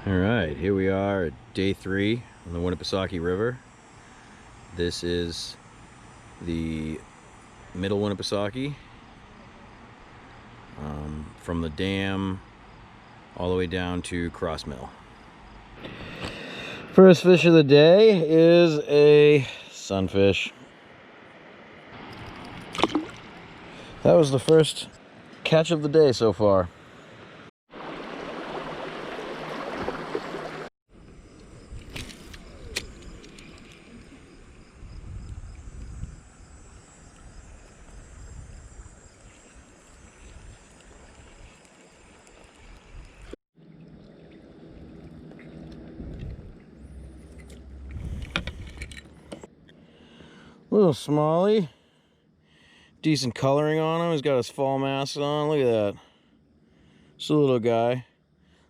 Alright, here we are at day 3 on the Winnipesaukee River. This is the middle Winnipesaukee, from the dam all the way down to Cross Mill. First fish of the day is a sunfish. That was the first catch of the day so far. Little smallie, decent coloring on him. He's got his fall mask on. Look at that. Just a little guy, a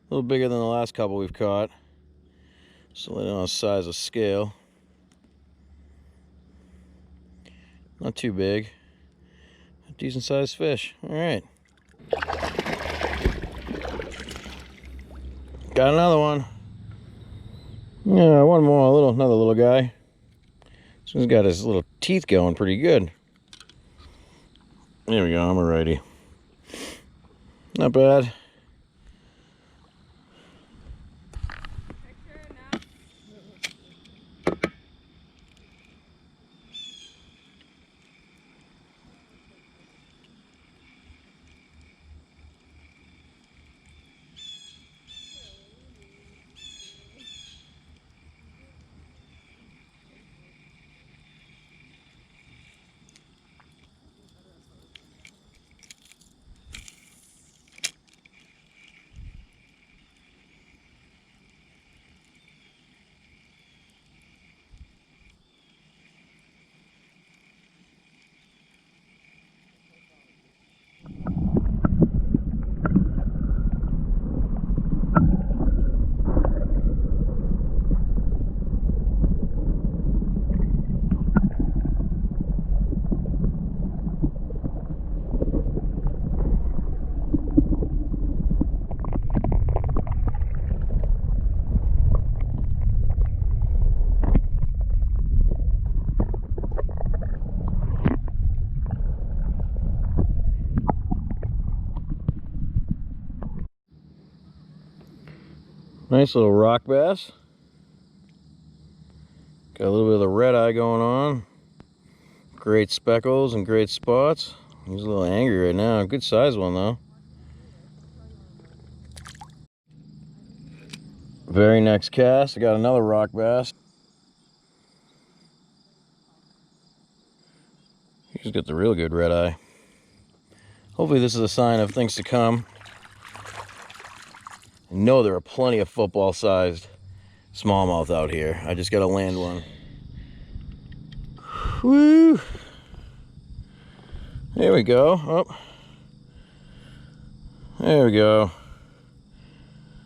little bigger than the last couple we've caught. So they don't have size of scale. Not too big. Decent sized fish. All right. Got another one. Yeah, one more. Another little guy. So he's got his little teeth going pretty good. There we go. I'm alrighty. Not bad. Nice little rock bass. Got a little bit of the red eye going on. Great speckles and great spots. He's a little angry right now. Good size one though. Very next cast, I got another rock bass. He's got the real good red eye. Hopefully this is a sign of things to come. I know there are plenty of football-sized smallmouth out here. I just gotta land one. Woo! There we go. Oh. There we go.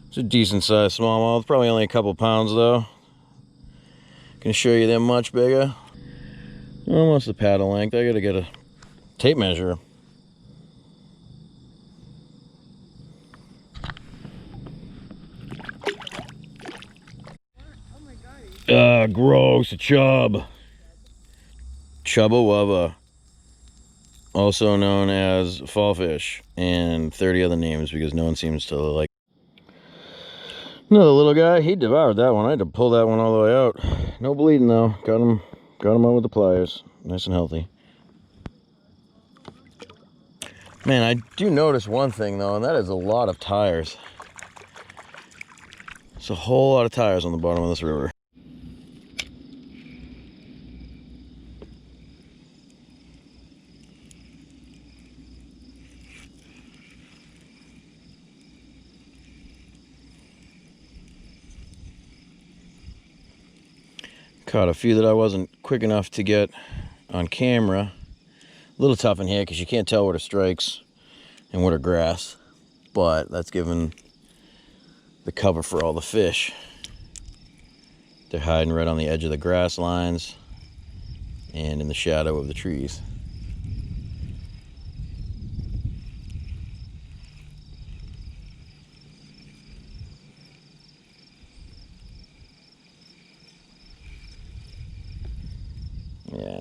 It's a decent sized smallmouth. Probably only a couple pounds though. Can show you them much bigger. Almost the paddle length. I gotta get a tape measure. Gross, a chub. Chubba wubba. Also known as fallfish, and 30 other names because no one seems to like. Another little guy, he devoured that one. I had to pull that one all the way out. No bleeding though. Got him out with the pliers. Nice and healthy. Man, I do notice one thing though, and that is a lot of tires. It's a whole lot of tires on the bottom of this river. Caught a few that I wasn't quick enough to get on camera. A little tough in here because you can't tell what are strikes and what are grass, but that's given the cover for all the fish. They're hiding right on the edge of the grass lines and in the shadow of the trees.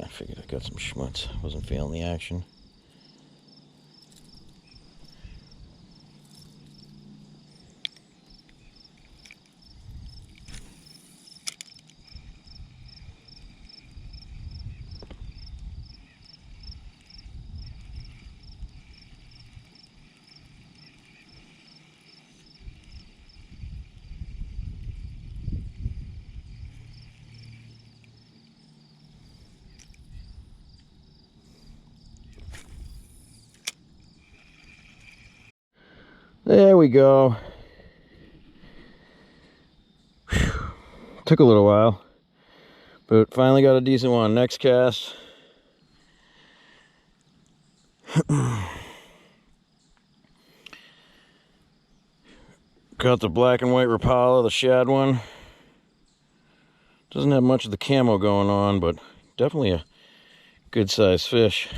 I figured I got some schmutz. Wasn't feeling the action. There we go. Whew. Took a little while, but finally got a decent one. Next cast. Got the black and white Rapala, the shad one. Doesn't have much of the camo going on, but definitely a good sized fish.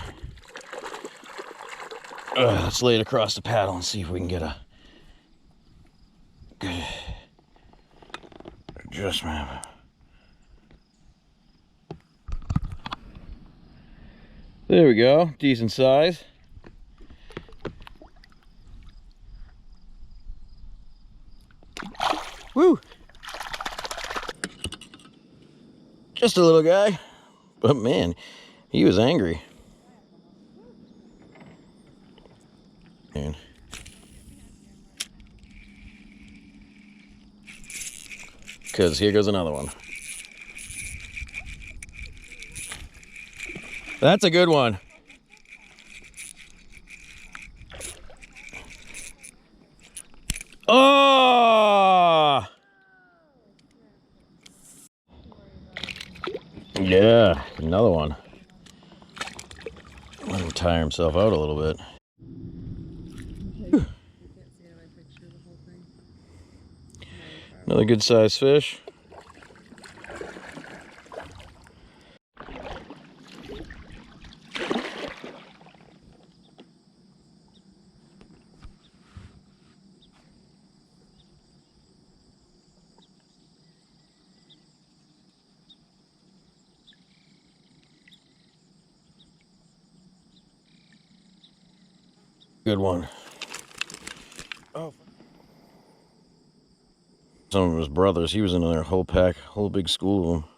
Let's lay it across the paddle and see if we can get a good adjustment. There we go, decent size. Woo! Just a little guy, but man, he was angry. Man. Because here goes another one. That's a good one. Oh! Yeah, another one. Let him tire himself out a little bit. Another good sized fish. Good one. Oh. Some of his brothers, he was in their whole pack, whole big school of them.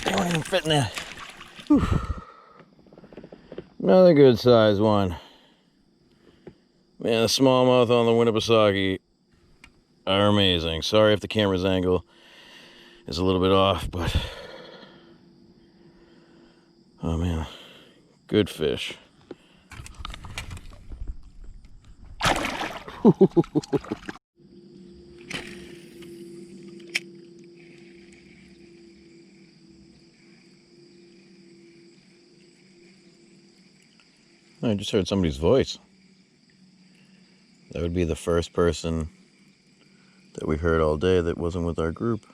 They don't even fit in there. Whew. Another good sized one. Man, the smallmouth on the Winnipesaukee are amazing. Sorry if the camera's angle is a little bit off, but oh man, good fish. I just heard somebody's voice. That would be the first person that we heard all day that wasn't with our group.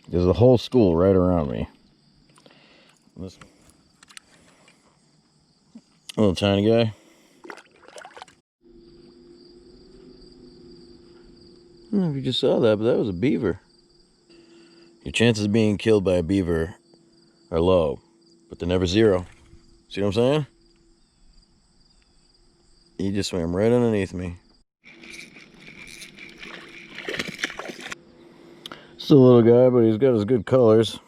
There's a whole school right around me. This little tiny guy. I don't know if you just saw that, but that was a beaver. Your chances of being killed by a beaver are low, but they're never zero. See what I'm saying? He just swam right underneath me. Still a little guy, but he's got his good colors.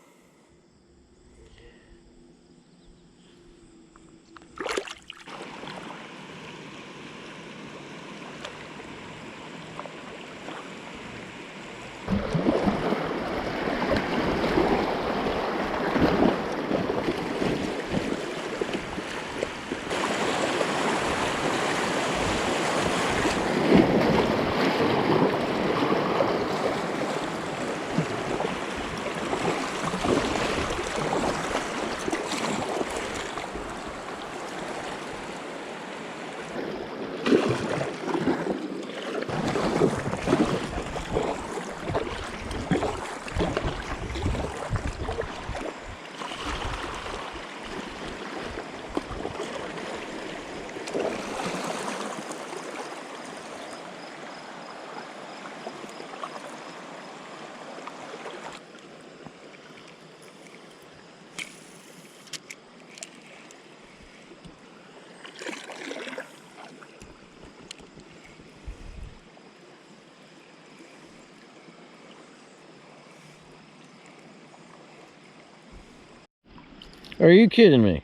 Are you kidding me?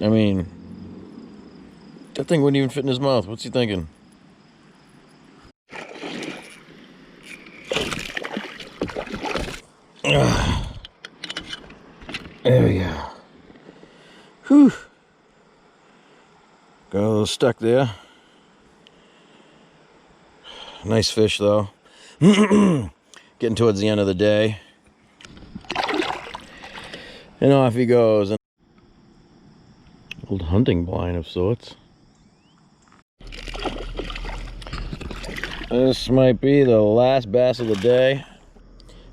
I mean, that thing wouldn't even fit in his mouth. What's he thinking? There we go. Whew. Got a little stuck there. Nice fish though. Getting towards the end of the day. And off he goes. Old hunting blind of sorts. This might be the last bass of the day.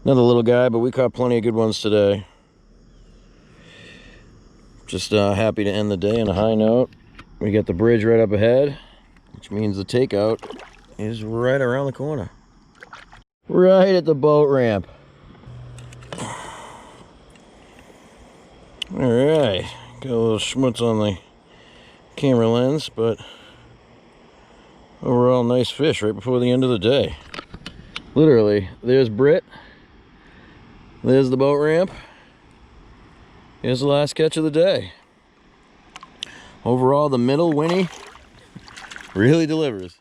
Another little guy, but we caught plenty of good ones today. Just happy to end the day on a high note. We got the bridge right up ahead, which means the takeout is right around the corner. Right at the boat ramp. Alright, got a little schmutz on the camera lens, but overall nice fish right before the end of the day. Literally, there's Britt. There's the boat ramp. Here's the last catch of the day. Overall, the middle Winnie really delivers.